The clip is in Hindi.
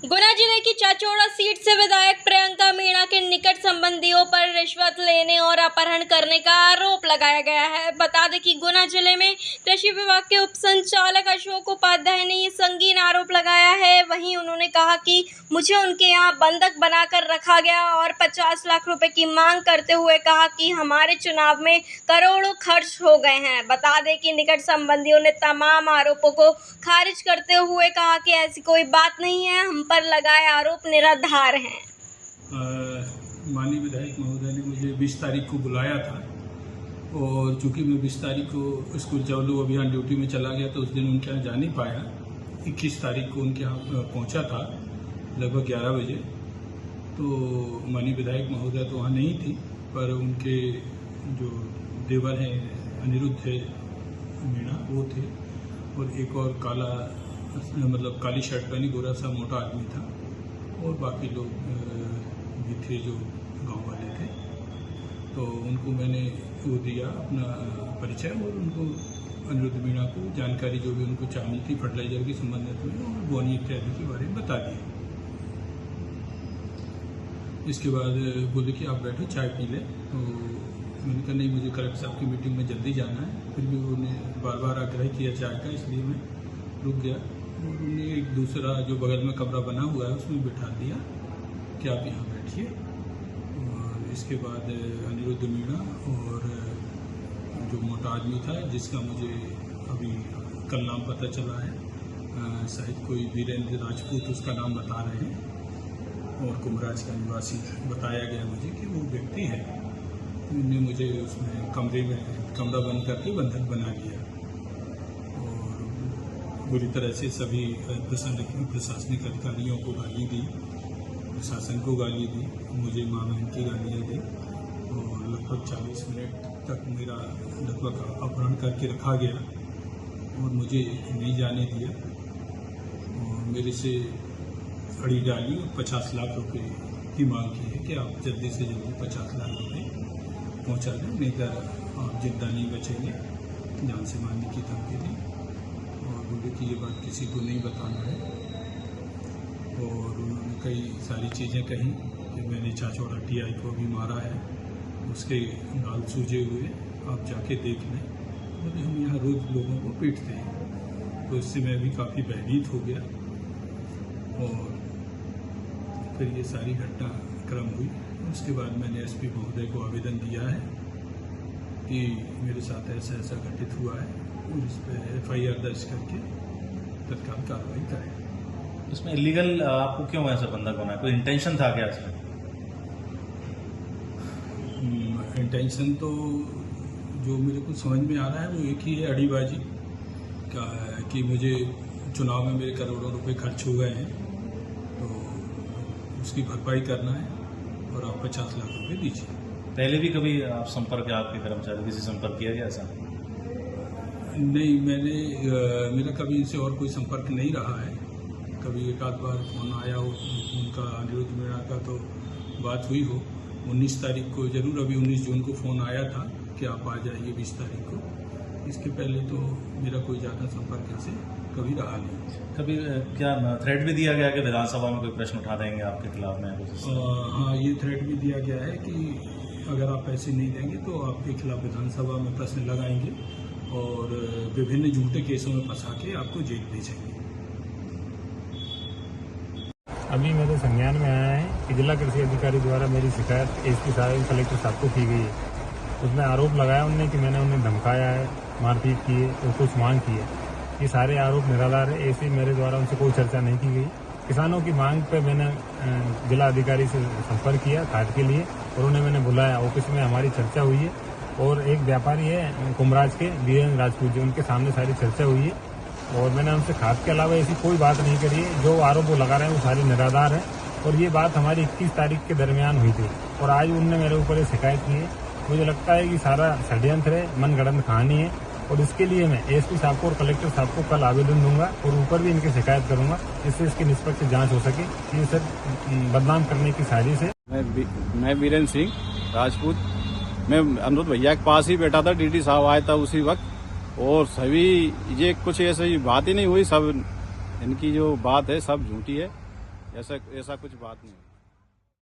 गुना जिले की चाचौड़ा सीट से विधायक प्रियंका मीणा के निकट संबंधियों पर रिश्वत लेने और अपहरण करने का आरोप लगाया गया है। बता दें कि गुना जिले में कृषि विभाग के उप संचालक अशोक उपाध्याय ने ये संगीन आरोप लगाया है। वहीं उन्होंने कहा कि मुझे उनके यहाँ बंधक बनाकर रखा गया और 50 लाख रुपए की मांग करते हुए कहा कि हमारे चुनाव में करोड़ों खर्च हो गए हैं। बता दें कि निकट संबंधियों ने तमाम आरोपों को खारिज करते हुए कहा कि ऐसी कोई बात नहीं है, हम पर लगाए आरोप निराधार हैं। माननीय विधायक महोदय ने मुझे 20 तारीख को बुलाया था और चूंकि मैं 20 तारीख को स्कूल चलो अभियान ड्यूटी में चला गया तो उस दिन उनके यहाँ जा नहीं पाया। 21 तारीख को उनके यहाँ पहुँचा था लगभग 11 बजे। तो माननीय विधायक महोदय तो वहाँ नहीं थी, पर उनके जो देवर हैं अनिरुद्ध मीणा वो थे और एक और काला काली शर्ट पहनी गोरा सा मोटा आदमी था और बाकी लोग भी थे जो गांव वाले थे। तो उनको मैंने वो दिया अपना परिचय और उनको अनिरुद्ध मीणा को जानकारी जो भी उनको चाहिए थी फर्टिलाइजर के संबंधित में और बोनी इत्यादि के बारे में बता दिया। इसके बाद बोले कि आप बैठो चाय पी लें। तो मैंने कहा नहीं, मुझे कलेक्टर साहब की मीटिंग में जल्दी जाना है। फिर भी उन्होंने बार बार आग्रह किया चाय का, इसलिए मैं रुक गया और उन्हें एक दूसरा जो बगल में कमरा बना हुआ है उसमें बिठा दिया कि आप यहाँ बैठिए। और इसके बाद अनिरुद्ध मीणा और जो मोटा आदमी था जिसका मुझे अभी कल नाम पता चला है, शायद कोई वीरेंद्र राजपूत उसका नाम बता रहे हैं और कुमराज का निवासी बताया गया मुझे कि वो व्यक्ति है। उन्होंने मुझे उसमें कमरा बंद करके बंधक बना दिया और बुरी तरह से सभी प्रशासनिक अधिकारियों को गाली दी, प्रशासन को गाली दी, मुझे माँ बहन की गालियाँ दी और लगभग 40 मिनट तक मेरा लगभग अपहरण करके रखा गया और मुझे नहीं जाने दिया और मेरे से अड़ी डाली और 50 लाख रुपए की मांग की है कि आप जल्दी से जल्दी 50 लाख रुपए पहुँचा दें, नहीं तो आप जिंदा नहीं बचेंगे, जान से मारने की धमकी दी और बोले कि ये बात किसी को नहीं बताना है। और उन्होंने कई सारी चीज़ें कही कि मैंने चाचौड़ा टीआई को भी मारा है, उसके गाल सूजे हुए, आप जाके देख लें। बोले हम यहाँ रोज़ लोगों को पीटते हैं। तो इससे मैं भी काफ़ी भयभीत हो गया और फिर ये सारी घटनाक्रम हुई। उसके बाद मैंने एसपी महोदय को आवेदन दिया है कि मेरे साथ ऐसा ऐसा घटित हुआ है और इस पर FIR दर्ज करके तत्काल कार्रवाई करें। इसमें इलीगल आपको क्यों ऐसा बंधक बनाया? कोई इंटेंशन था क्या इसमें? इंटेंशन तो जो मेरे को समझ में आ रहा है वो एक ही है, अड़ीबाजी का, कि मुझे चुनाव में मेरे करोड़ों रुपए खर्च हो गए हैं तो उसकी भरपाई करना है और आप 50 लाख रुपए दीजिए। पहले भी कभी आप संपर्क, आपके कर्मचारी किसी संपर्क किया गया ऐसा? नहीं, मेरा कभी इनसे और कोई संपर्क नहीं रहा है। कभी एक आध बार फोन आया हो उनका, अनिरुद्ध मीणा का तो बात हुई हो। 19 तारीख को जरूर, अभी 19 जून को फ़ोन आया था कि आप आ जाइए 20 तारीख को। इसके पहले तो मेरा कोई ज़्यादा संपर्क इनसे कभी रहा नहीं। कभी क्या थ्रेट भी दिया गया कि विधानसभा में कोई प्रश्न उठा देंगे आपके खिलाफ में? हाँ, ये थ्रेट भी दिया गया है कि अगर आप पैसे नहीं देंगे तो आपके खिलाफ विधानसभा में प्रश्न लगाएंगे और विभिन्न झूठे केसों में फंसा के आपको जेल भेजेंगे। अभी मेरे संज्ञान में आया है कि जिला कृषि अधिकारी द्वारा मेरी शिकायत एसपी साहब, कलेक्टर साहब को की गई है। उसमें आरोप लगाया उन्होंने कि मैंने उन्हें धमकाया है, मारपीट की है और कुछ मांग की है। ये सारे आरोप निराधार है। ऐसे मेरे द्वारा उनसे कोई चर्चा नहीं की गई। किसानों की मांग पे मैंने जिला अधिकारी से संपर्क किया खाद के लिए और उन्हें मैंने बुलाया। ऑफिस में हमारी चर्चा हुई है और एक व्यापारी है कुमराज के, वीरेंद्र राजपूत जी, उनके सामने सारी चर्चा हुई है और मैंने उनसे खाद के अलावा ऐसी कोई बात नहीं करी है। जो आरोप वो लगा रहे हैं वो सारे निराधार है और ये बात हमारी 21 तारीख के दरमियान हुई थी और आज उनने मेरे ऊपर ये शिकायत की है। मुझे लगता है कि सारा षड्यंत्र है, मनगढ़ंत कहानी है और इसके लिए मैं एसपी साहब को और कलेक्टर साहब को कल आवेदन दूंगा और ऊपर भी इनकी शिकायत करूंगा, जिससे इसकी निष्पक्ष जांच हो सके। ये सब बदनाम करने की साजिश है। मैं वीरेंद्र सिंह राजपूत, मैं अनिरुद्ध भैया के पास ही बैठा था। डीडी साहब आया था उसी वक्त और सभी ये कुछ ऐसी बात ही नहीं हुई। सब इनकी जो बात है सब झूठी है ऐसा कुछ बात नहीं।